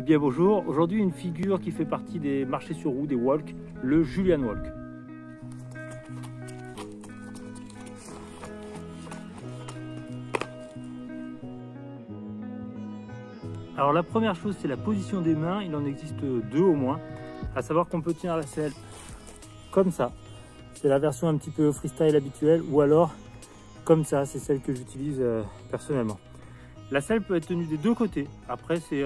Eh bien bonjour, aujourd'hui une figure qui fait partie des marchés sur roue, des walks, le Julian Walk. Alors la première chose, c'est la position des mains. Il en existe deux au moins, à savoir qu'on peut tenir la selle comme ça. C'est la version un petit peu freestyle habituelle, ou alors comme ça, c'est celle que j'utilise personnellement. La selle peut être tenue des deux côtés. Après, c'est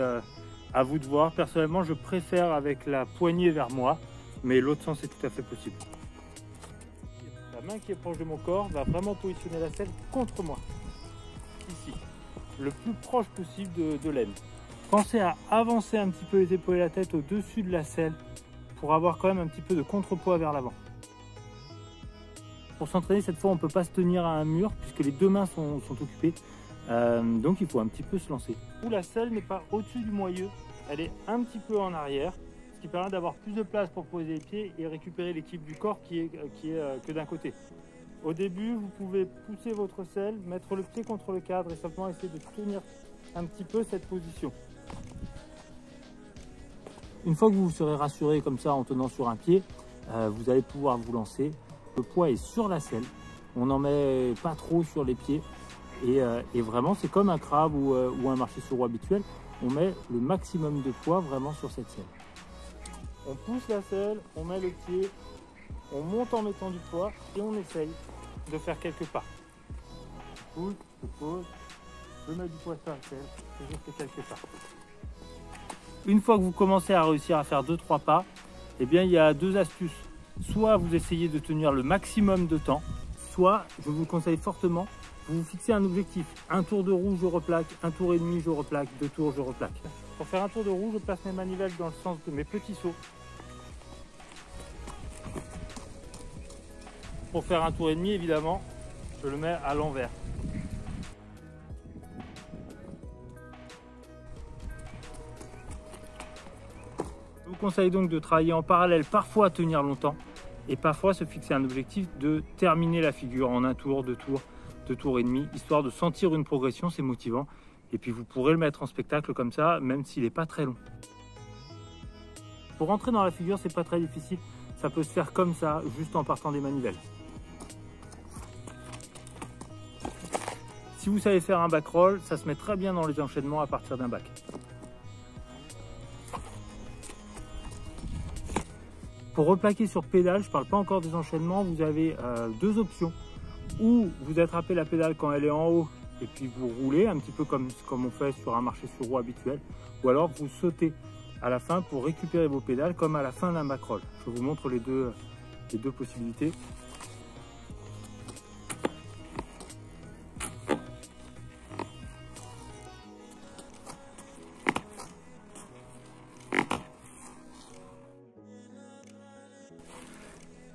à vous de voir. Personnellement, je préfère avec la poignée vers moi, mais l'autre sens est tout à fait possible. La main qui est proche de mon corps va vraiment positionner la selle contre moi, ici, le plus proche possible de l'aine. Pensez à avancer un petit peu les épaules et la tête au-dessus de la selle pour avoir quand même un petit peu de contrepoids vers l'avant. Pour s'entraîner, cette fois, on ne peut pas se tenir à un mur puisque les deux mains sont occupées. Donc il faut un petit peu se lancer. Où la selle n'est pas au-dessus du moyeu, elle est un petit peu en arrière, ce qui permet d'avoir plus de place pour poser les pieds et récupérer l'équilibre du corps qui est que d'un côté. Au début, vous pouvez pousser votre selle, mettre le pied contre le cadre et simplement essayer de tenir un petit peu cette position. Une fois que vous serez rassuré comme ça en tenant sur un pied, vous allez pouvoir vous lancer. Le poids est sur la selle, on n'en met pas trop sur les pieds et vraiment c'est comme un crabe ou un marché sur roue habituel, on met le maximum de poids vraiment sur cette selle. On pousse la selle, on met le pied, on monte en mettant du poids et on essaye de faire quelques pas. Je pousse, je pose, je mets du poids sur la selle et je fais quelques pas. Une fois que vous commencez à réussir à faire 2-3 pas, eh bien il y a deux astuces. Soit vous essayez de tenir le maximum de temps, soit, je vous le conseille fortement, vous vous fixez un objectif. Un tour de roue, je replaque, un tour et demi, je replaque, 2 tours, je replaque. Pour faire un tour de roue, je place mes manivelles dans le sens de mes petits sauts. Pour faire un tour et demi, évidemment, je le mets à l'envers. Je vous conseille donc de travailler en parallèle, parfois tenir longtemps et parfois se fixer un objectif de terminer la figure en un tour, 2 tours et demi, histoire de sentir une progression, c'est motivant. Et puis vous pourrez le mettre en spectacle comme ça, même s'il n'est pas très long. Pour rentrer dans la figure, c'est pas très difficile, ça peut se faire comme ça, juste en partant des manivelles. Si vous savez faire un back roll, ça se met très bien dans les enchaînements à partir d'un back. Pour replaquer sur pédale, je ne parle pas encore des enchaînements, vous avez deux options. Ou vous attrapez la pédale quand elle est en haut et puis vous roulez, un petit peu comme on fait sur un marché sur roue habituel. Ou alors vous sautez à la fin pour récupérer vos pédales comme à la fin d'un back roll. Je vous montre les deux possibilités.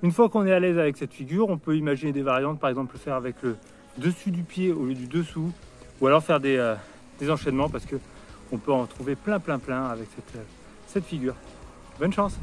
Une fois qu'on est à l'aise avec cette figure, on peut imaginer des variantes, par exemple le faire avec le dessus du pied au lieu du dessous, ou alors faire des enchaînements parce qu'on peut en trouver plein avec cette figure. Bonne chance!